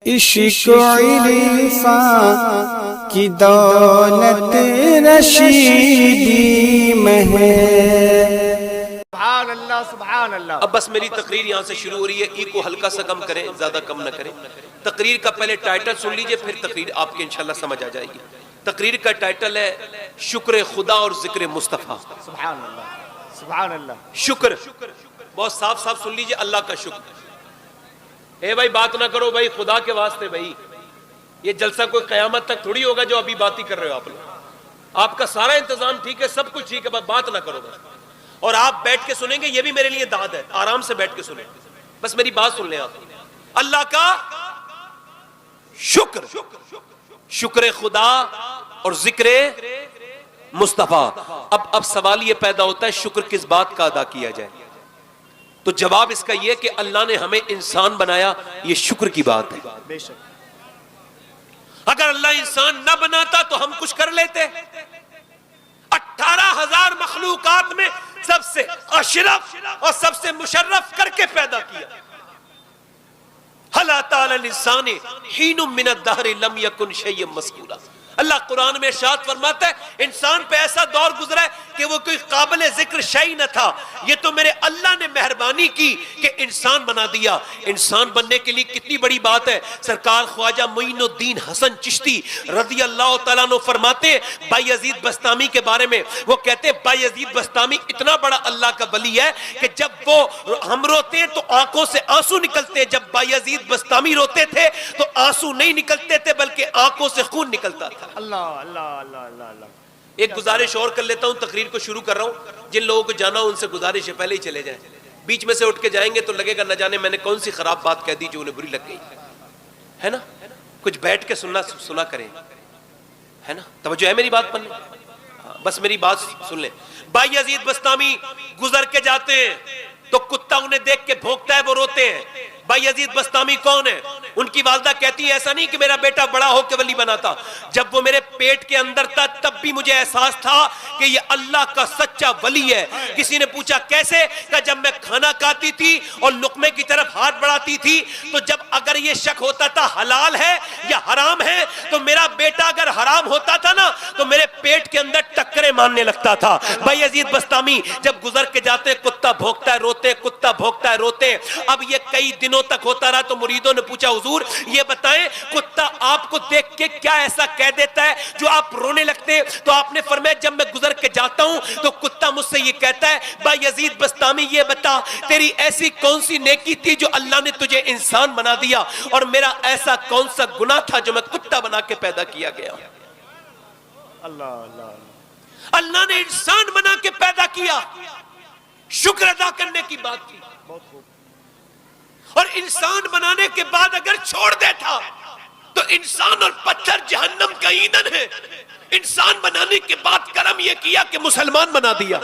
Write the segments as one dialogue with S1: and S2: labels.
S1: इश्क़ इरफ़ा की दौलत रशीदी में है।
S2: सुभान अल्लाह, सुभान अल्लाह।
S3: अब बस मेरी तकरीर यहाँ से शुरू हो रही है। ई को हल्का सा कम करें, ज्यादा कम ना करें। तकरीर का पहले टाइटल सुन लीजिए, फिर तकरीर आपके इंशाल्लाह समझ आ जाएगी। तकरीर का टाइटल है शुक्र खुदा और जिक्र मुस्तफ़ा।
S2: सुभान अल्लाह, सुभान अल्लाह।
S3: शुक्र, बहुत साफ साफ सुन लीजिए, अल्लाह का शुक्र। ए भाई बात ना करो भाई, खुदा के वास्ते भाई। ये जलसा कोई कयामत तक थोड़ी होगा जो अभी बात ही कर रहे हो आप लोग। आपका सारा इंतजाम ठीक है, सब कुछ ठीक है, बात ना करो बस। और आप बैठ के सुनेंगे, ये भी मेरे लिए दाद है, आराम से बैठ के सुने, बस मेरी बात सुन लें आप। अल्लाह का शुक्र, शुक्र खुदा और जिक्र मुस्तफा। अब सवाल ये पैदा होता है, शुक्र किस बात का अदा किया जाए? तो जवाब इसका यह कि अल्लाह ने हमें इंसान बनाया, ये शुक्र की बात है।
S2: बेशक
S3: अगर अल्लाह इंसान न बनाता तो हम कुछ कर लेते। 18,000 मखलूकात में सबसे अशरफ और सबसे मुशर्रफ करके पैदा किया। हल अता अल इंसानि हीनुम मिनद दहरि लम यकुन शय्यन मज़कूरा। अल्लाह कुरान में इरशाद फरमाता है, इंसान पे ऐसा दौर गुजरा है कि वो कोई काबिल जिक्र शय न था। ये तो मेरे अल्लाह ने मेहरबानी की कि इंसान बना दिया। इंसान बनने के लिए कितनी बड़ी बात है। सरकार ख्वाजा मुइनुद्दीन हसन चिश्ती रज़ी अल्लाह तआला अन्हु फरमाते हैं बायजीद बस्तामी के बारे में, वो कहते हैं बायजीद बस्तामी इतना बड़ा अल्लाह का वली है कि जब वो हम रोते हैं तो आंखों से आंसू निकलते हैं। जब बायजीद बस्तामी रोते थे तो आंसू नहीं निकलते थे, बल्कि आंखों से खून निकलता था।
S2: अल्लाह अल्लाह अल्लाह अल्लाह अल्लाह।
S3: एक गुजारिश और कर लेता हूं, तकरीर को शुरू कर रहा हूं। जिन लोगों को जाना उनसे गुजारिश है पहले ही चले जाएं। बीच में से उठ के जाएंगे तो लगेगा न जाने मैंने कौन सी खराब बात कह दी जो उन्हें बुरी लग गई, है ना। कुछ बैठ के सुना करें, है ना। तवज्जो है मेरी बात पर? बस मेरी बात सुन ले। बायजीद बस्तामी गुजर के जाते हैं तो कुत्ता उन्हें देख के भौंकता है, वो रोते हैं। बायजीद बस्तामी कौन है? उनकी वालदा कहती है ऐसा नहीं कि मेरा बेटा बड़ा होकर वली बना था, जब वो मेरे पेट के अंदर था तब भी मुझे एहसास था कि ये अल्लाह का सच्चा वली है। किसी ने पूछा कैसे? कि जब मैं खाना खाती थी और लुकमे की तरफ हाथ बढ़ाती थी तो जब अगर ये शक होता था हलाल है या हराम है, तो मेरा बेटा अगर हराम होता था ना तो मेरे पेट के अंदर टक्करे मारने लगता था। बायजीद बस्तामी जब गुजर के जाते, कुत्ता भौंकता है रोते, कुत्ता भौंकता है रोते। अब ये कई दिनों तक होता रहा तो मुरीदों ने पूछा हुजूर ये बताएं कुत्ता आपको देख के क्या ऐसा कह देता है जो आप रोने लगते हैं? तो आपने फरमाया जब मैं गुजर के जाता हूं तो कुत्ता मुझसे ये कहता है बायजीद बस्तामी ये बता तेरी ऐसी कौन सी नेकी थी जो अल्लाह ने तुझे इंसान बना दिया, और मेरा ऐसा कौन सा गुनाह था जो मैं कुत्ता बना के पैदा किया गया।
S2: अल्लाह अल्लाह।
S3: अल्लाह ने इंसान बना के पैदा किया, शुक्र अदा करने की बात की।
S2: बहुत खूब।
S3: और इंसान बनाने के बाद अगर छोड़ देता तो इंसान और पत्थर जहन्नम का ईंधन है। इंसान बनाने के बाद करम यह किया कि मुसलमान बना दिया,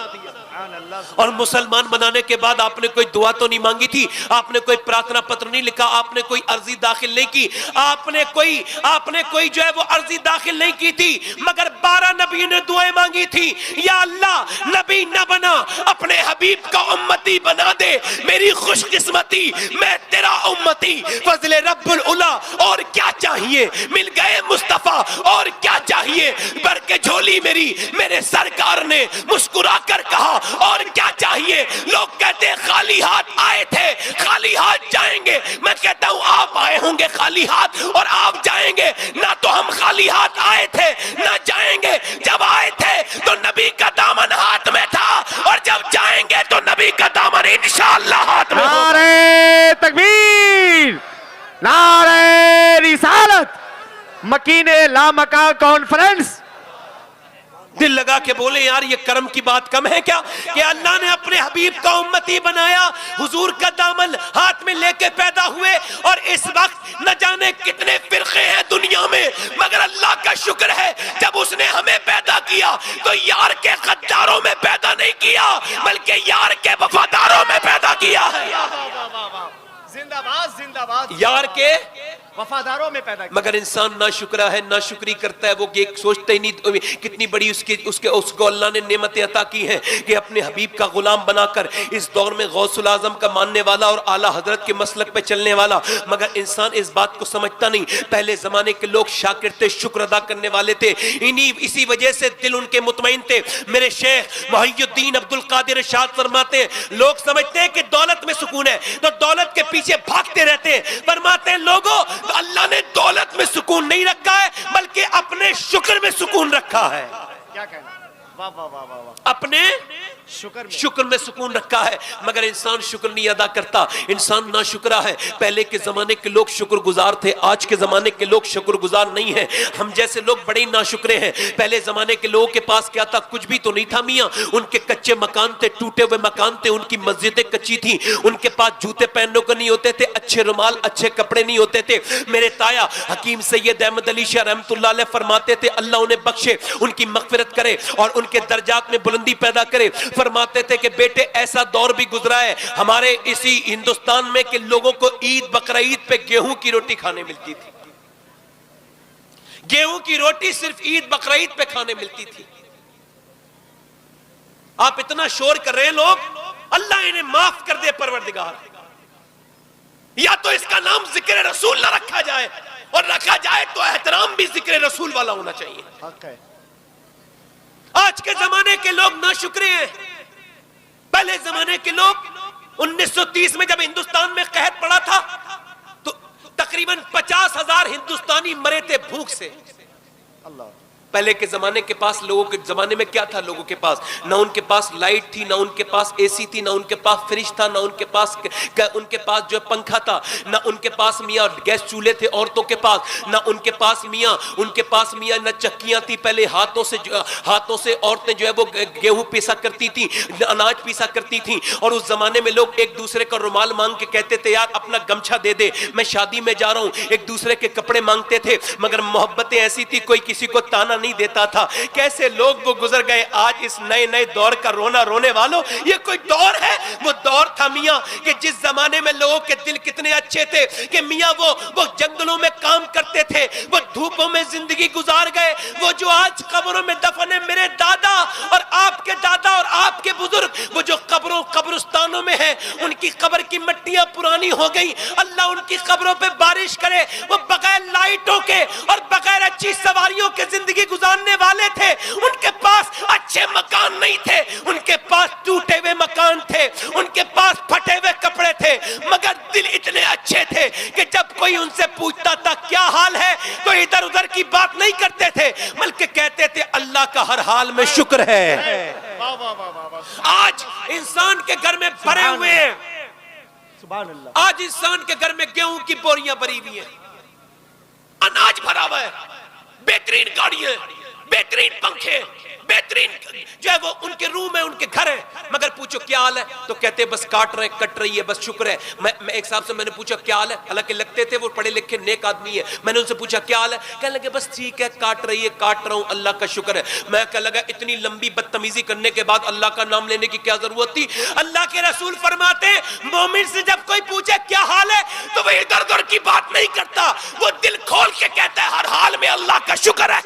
S3: और मुसलमान बनाने के बाद आपने कोई दुआ तो नहीं मांगी थी, आपने कोई प्रार्थना पत्र नहीं लिखा, आपने कोई अर्जी दाखिल नहीं की, आपने कोई जो है वो अर्जी दाखिल नहीं की थी, मगर 12 नबी ने दुआएं मांगी थी। या अल्लाह नबी न बना, अपने हबीब का उम्मती बना दे, मेरी खुशकिस्मती मैं तेरा उम्मती। फजले रब्बुल उला, और क्या चाहिए? मिल गए मुस्तफा, और क्या चाहिए? भर के झोली मेरी मेरे सरकार ने मुस्कुरा कर कहा और क्या चाहिए? लोग कहते हैं खाली हाथ आए थे, खाली हाथ जाएंगे। मैं कहता हूं आप आए होंगे खाली हाथ और आप जाएंगे ना। तो हम खाली हाथ आए थे ना जाएंगे। जब आए थे तो नबी का दामन हाथ में था, और जब जाएंगे तो नबी का दामन इंशाअल्लाह हाथ में होगा।
S2: नारे तकबीर, नारे रिसालत, मकीने लामका कॉन्फ्रेंस।
S3: दिल लगा के बोले यार ये कर्म की बात कम है क्या कि अल्लाह ने अपने हबीब का उम्मती बनाया, हुजूर का दामन हाथ में लेके पैदा हुए। और इस वक्त न जाने कितने फिरके हैं दुनिया में, मगर अल्लाह का शुक्र है जब उसने हमें पैदा किया तो यार के गद्दारों में पैदा नहीं किया, बल्कि यार के वफादारों में पैदा किया है।
S2: जिंदाबाद जिंदाबाद।
S3: यार के
S2: वफादारों में पैदा किया।
S3: मगर इंसान नाशुक्रा है, नाशुक्री करता है, वो ये सोचते ही नहीं कितनी बड़ी उसको अल्लाह ने नेमतें अता की हैं कि अपने हबीब का गुलाम बनाकर इस दौर में गौसुल आजम का मानने वाला और आला हजरत के मसलक पे चलने वाला। मगर इंसान इस बात को समझता नहीं। पहले जमाने के लोग शाकिर थे, शुक्र अदा करने वाले थे, इसी वजह से दिल उनके मुतमईन थे। मेरे शेख मुहियुद्दीन अब्दुल कादिर इरशाद फरमाते हैं, लोग समझते हैं कि दौलत में सुकून है तो दौलत के पीछे भागते रहते हैं। फरमाते हैं लोगों, अल्लाह ने दौलत में सुकून नहीं रखा है बल्कि अपने शुक्र में सुकून रखा है।
S2: क्या कहना, वाह वाह वाह वाह वाह।
S3: अपने शुक्र में सुकून रखा है। मगर इंसान शुक्र नहीं अदा करता, इंसान नाशुक्रा है। पहले के जमाने के लोग शुक्रगुजार थे, आज के जमाने के लोग शुक्रगुजार नहीं है। हम जैसे लोग बड़े नाशुक्रे हैं। पहले जमाने के लोगों के पास क्या था? कुछ भी तो नहीं था मियाँ। उनके कच्चे मकान थे, टूटे हुए मकान थे, उनकी मस्जिदें कच्ची थी, उनके पास जूते पहनने को नहीं होते थे, अच्छे रुमाल अच्छे कपड़े नहीं होते थे। मेरे ताया हकीम सैयद अहमद अली शाह रहमतुल्लाह अलैह फरमाते थे, अल्लाह उन्हें बख्शे, उनकी मगफिरत करे और उनके दर्जात में बुलंदी पैदा करे। फरमाते थे कि बेटे ऐसा दौर भी गुजरा है हमारे इसी हिंदुस्तान में कि लोगों को ईद बकरा ईद पे गेहूं की रोटी खाने मिलती थी। गेहूं की रोटी सिर्फ ईद बकरा ईद पे खाने मिलती थी। आप इतना शोर कर रहे हैं लोग, अल्लाह इन्हें माफ कर दे परवरदिगार। या तो इसका नाम जिक्र रसूल ना रखा जाए, और रखा जाए तो एहतराम भी जिक्र रसूल वाला होना चाहिए।
S2: हक है।
S3: आज के जमाने के लोग नाशुक्रे हैं। पहले जमाने के लोग 1930 में जब हिंदुस्तान में कहर पड़ा था तो तकरीबन 50,000 हिंदुस्तानी मरे थे भूख से।
S2: अल्लाह।
S3: पहले के जमाने के पास, लोगों के जमाने में क्या था? लोगों के पास ना उनके पास लाइट थी, ना उनके पास एसी थी, ना उनके पास फ्रिज था, ना उनके पास जो पंखा था, ना उनके पास मियाँ गैस चूल्हे थे औरतों के पास, ना उनके पास मियाँ ना चक्कियां थी। पहले हाथों से औरतें जो है वो गेहूं पीसा करती थी, अनाज पीसा करती थी। और उस जमाने में लोग एक दूसरे का रुमाल मांग के कहते थे, यार अपना गमछा दे दे, मैं शादी में जा रहा हूं। एक दूसरे के कपड़े मांगते थे। मगर मोहब्बतें ऐसी थी, कोई किसी को ताना नहीं देता था। कैसे लोग वो गुजर गए। आज इस नए नए दौर का रोना रोने वालों, ये कोई दौर है? वो दौर था मियाँ कि जिस जमाने में लोगों के दिल कितने अच्छे थे कि मियाँ वो जंगलों में काम करते थे, वो धूपों में जिंदगी गुजार गए। वो जो आज कब्रों में दफन है, मेरे दादा और आपके बुजुर्ग, वो जो कब्रिस्तानों में है, उनकी कब्र की मिट्टियां पुरानी हो गई। अल्लाह उनकी कब्रों पे बारिश करे। वो बगैर लाइटों के और बगैर अच्छी सवारियों के जिंदगी गुजारने वाले थे। उनके पास अच्छे मकान नहीं थे, उनके पास टूटे हुए मकान थे, उनके पास फटे हुए कपड़े थे, मगर दिल इतने अच्छे थे कि जब कोई उनसे पूछता था क्या हाल है तो इधर उधर की बात नहीं करते थे, बल्कि कहते थे अल्लाह का हर हाल में शुक्र है। आज इंसान के घर में भरे हुए हैं,
S2: सुभान अल्लाह।
S3: आज इंसान के घर में गेहूं की बोरियां भरी हुई हैं, अनाज भरा हुआ है, बेहतरीन गाड़ियां, बेहतरीन पंखे, बेहतरीन जो है वो उनके रूम है, उनके घर है। मगर पूछो क्या हाल है तो कहते हैं बस कट रही है, बस शुक्र है। मैं एक साहब से मैंने पूछा क्या हाल है, हालांकि लगते थे वो पढ़े लिखे नेक आदमी है। मैंने उनसे पूछा क्या हाल है, कहने लगे बस ठीक है, काट रही है, काट रहा हूं, अल्लाह का शुक्र है। मैं कहने लगा इतनी लंबी बदतमीजी करने के बाद अल्लाह का नाम लेने की क्या जरूरत थी? अल्लाह के रसूल फरमाते मोमिन से जब कोई पूछे क्या हाल है तो वह इधर उधर की बात नहीं करता, वो दिल खोल के कहता है हर हाल में अल्लाह का शुक्र है।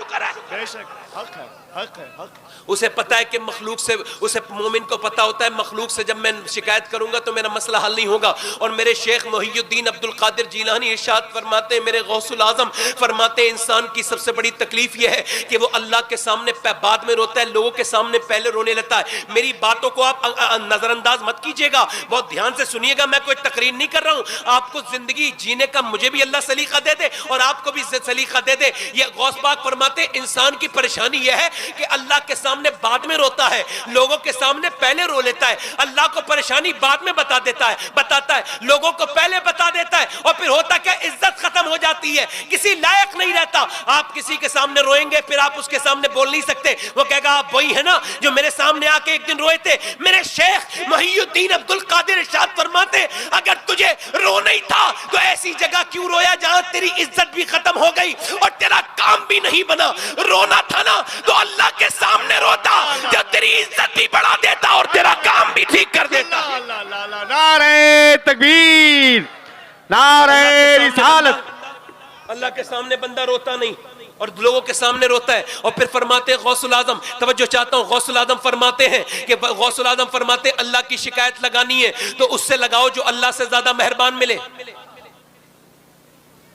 S2: बेशक हक है, हक है, हक।
S3: उसे पता है कि मखलूक से, उसे मोमिन को पता होता है मखलूक से जब मैं शिकायत करूंगा तो मेरा मसला हल नहीं होगा। और मेरे शेख मुहियुद्दीन अब्दुल कादिर जीलानी इरशाद फरमाते हैं, मेरे गौसुल आजम फरमाते हैं इंसान की सबसे बड़ी तकलीफ यह है कि वो अल्लाह के सामने बाद में रोता है, लोगों के सामने पहले रोने लगता है। मेरी बातों को आप नजरअंदाज मत कीजिएगा, बहुत ध्यान से सुनिएगा। मैं कोई तकरीर नहीं कर रहा हूं, आपको जिंदगी जीने का मुझे भी अल्लाह सलीका दे दे और आपको भी सलीका दे दे। ये गौस पाक फरमाते इंसान की परेशानी यह है कि अल्लाह के सामने बाद में रोता है, लोगों के सामने पहले रो लेता है। अल्लाह को परेशानी बाद में बताता है, लोगों को पहले बता देता है, और फिर होता क्या, इज्जत खत्म हो जाती है, किसी लायक नहीं रहता। आप किसी के सामने रोएंगे फिर आप उसके सामने बोल नहीं सकते, वो कहेगा आप वही है ना जो मेरे सामने आके एक दिन रोए थे। मेरे शेख मुहियुद्दीन अब्दुल कादिर इरशाद फरमाते अगर तुझे रो नहीं था तो ऐसी जगह क्यों रोया जहां तेरी इज्जत भी खत्म हो गई और तेरा काम भी नहीं बना। रोना था ना तो अल्लाह के सामने रोता जो तेरी इज्जत भी बढ़ा देता और तेरा काम भी ठीक कर देता।
S2: नारे तकबीर, नारे रिसालत,
S3: अल्लाह के सामने बंदा रोता नहीं और लोगों के सामने रोता है। और फिर फरमाते हैं गौसुल आजम, तवज्जो चाहता हूं, गौसुल आजम फरमाते हैं कि गौसुल आजम फरमाते अल्लाह की शिकायत लगानी है तो उससे लगाओ जो अल्लाह से ज्यादा मेहरबान मिले।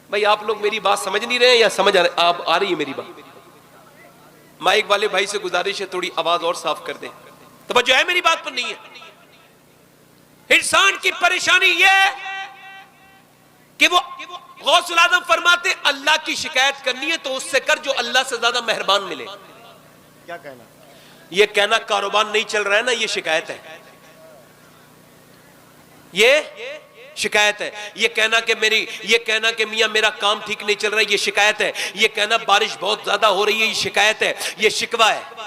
S3: भाई आप लोग मेरी बात समझ नहीं रहे या समझ आ रही है मेरी बात? माइक वाले भाई से गुजारिश है थोड़ी आवाज और साफ कर दें। तवज्जो है मेरी बात पर? नहीं है। इंसान की परेशानी यह है कि वो गौसुल आजम फरमाते अल्लाह की शिकायत करनी है तो उससे कर जो अल्लाह से ज्यादा मेहरबान मिले।
S2: क्या कहना?
S3: ये कहना कारोबार नहीं चल रहा है ना, ये शिकायत है, ये शिकायत है। ये कहना कि मियां मेरा काम ठीक नहीं चल रहा है, ये शिकायत है। ये कहना बारिश बहुत ज्यादा हो रही है, ये शिकायत है, ये शिकवा है।